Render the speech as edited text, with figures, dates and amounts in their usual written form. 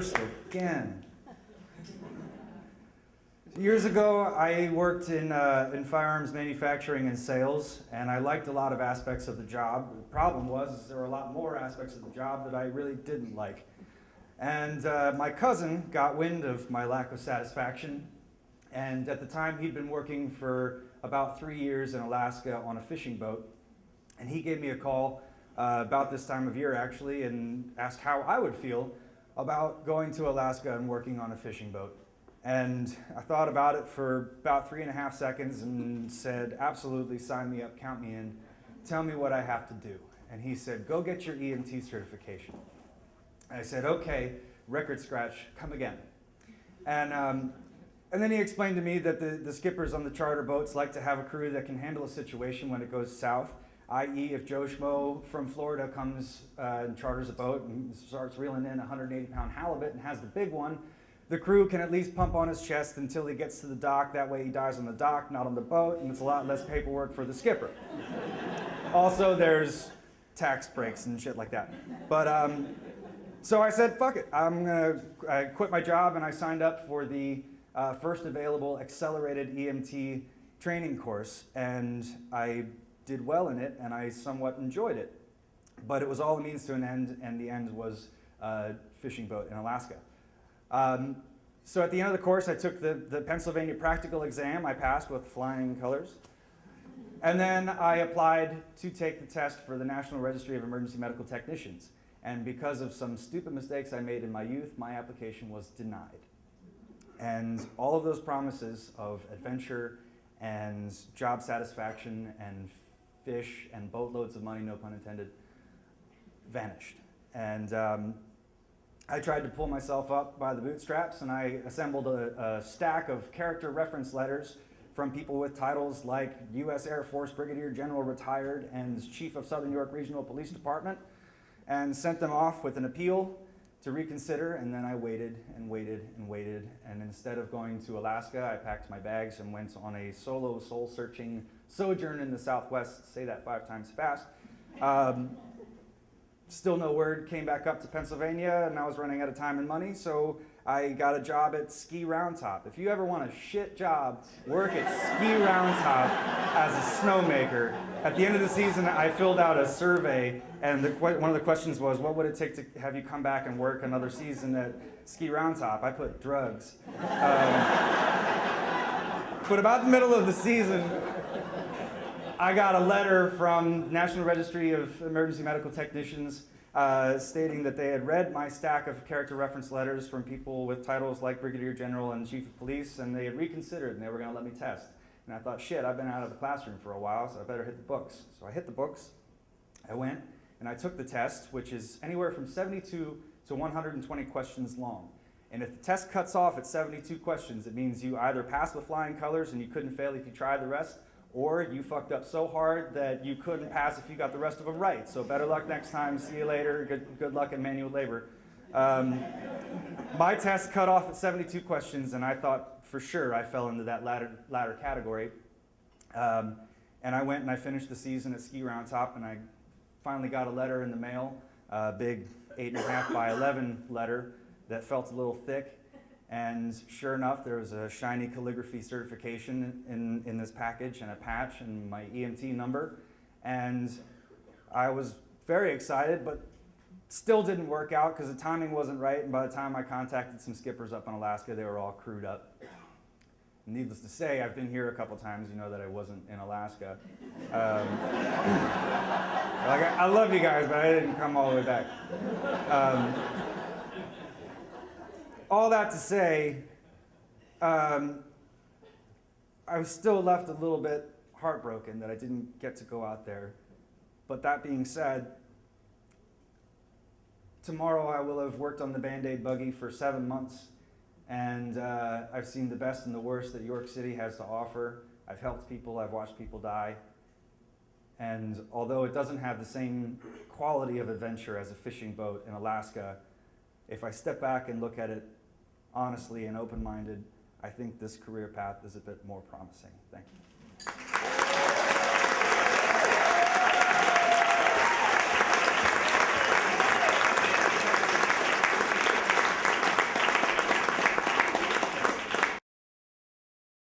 first again. Years ago, I worked in firearms manufacturing and sales, and I liked a lot of aspects of the job. The problem was there were a lot more aspects of the job that I really didn't like. And my cousin got wind of my lack of satisfaction, and at the time he'd been working for about 3 years in Alaska on a fishing boat, and he gave me a call about this time of year actually, and asked how I would feel about going to Alaska and working on a fishing boat. And I thought about it for about 3.5 seconds and said, absolutely, sign me up, count me in, tell me what I have to do. And he said, go get your EMT certification. And I said, okay, record scratch, come again. And then he explained to me that the skippers on the charter boats like to have a crew that can handle a situation when it goes south, i.e. if Joe Schmo from Florida comes and charters a boat and starts reeling in a 180-pound halibut and has the big one, the crew can at least pump on his chest until he gets to the dock. That way he dies on the dock, not on the boat, and it's a lot less paperwork for the skipper. Also, there's tax breaks and shit like that. But so I said, fuck it. I quit my job and I signed up for the first available accelerated EMT training course, and I did well in it, and I somewhat enjoyed it. But it was all a means to an end, and the end was a fishing boat in Alaska. So at the end of the course, I took the Pennsylvania practical exam. I passed with flying colors. And then I applied to take the test for the National Registry of Emergency Medical Technicians. And because of some stupid mistakes I made in my youth, my application was denied. And all of those promises of adventure and job satisfaction and fish and boatloads of money, no pun intended, vanished. And I tried to pull myself up by the bootstraps, and I assembled a stack of character reference letters from people with titles like U.S. Air Force Brigadier General Retired and Chief of Southern York Regional Police Department, and sent them off with an appeal to reconsider. And then I waited and waited and waited, and instead of going to Alaska, I packed my bags and went on a solo soul-searching sojourn in the Southwest. Say that 5 times fast. Still no word, came back up to Pennsylvania, and I was running out of time and money, so I got a job at Ski Round Top. If you ever want a shit job, work at Ski Round Top as a snowmaker. At the end of the season, I filled out a survey, and one of the questions was, what would it take to have you come back and work another season at Ski Round Top? I put drugs. But about the middle of the season, I got a letter from National Registry of Emergency Medical Technicians stating that they had read my stack of character reference letters from people with titles like Brigadier General and Chief of Police, and they had reconsidered and they were going to let me test. And I thought, shit, I've been out of the classroom for a while, so I better hit the books. So I hit the books, I went, and I took the test, which is anywhere from 72 to 120 questions long. And if the test cuts off at 72 questions, it means you either pass with flying colors and you couldn't fail if you tried the rest, or you fucked up so hard that you couldn't pass if you got the rest of them right. So better luck next time, see you later, good luck in manual labor. My test cut off at 72 questions, and I thought for sure I fell into that latter category. And I went and I finished the season at Ski Round Top, and I finally got a letter in the mail, a big 8.5 by 11 letter that felt a little thick. And sure enough, there was a shiny calligraphy certification in this package, and a patch and my EMT number. And I was very excited, but still didn't work out because the timing wasn't right. And by the time I contacted some skippers up in Alaska, they were all crewed up. Needless to say, I've been here a couple times. You know that I wasn't in Alaska. I love you guys, but I didn't come all the way back. All that to say, I was still left a little bit heartbroken that I didn't get to go out there. But that being said, tomorrow I will have worked on the Band-Aid buggy for 7 months, and I've seen the best and the worst that York City has to offer. I've helped people, I've watched people die. And although it doesn't have the same quality of adventure as a fishing boat in Alaska, if I step back and look at it honestly and open-minded, I think this career path is a bit more promising. Thank you.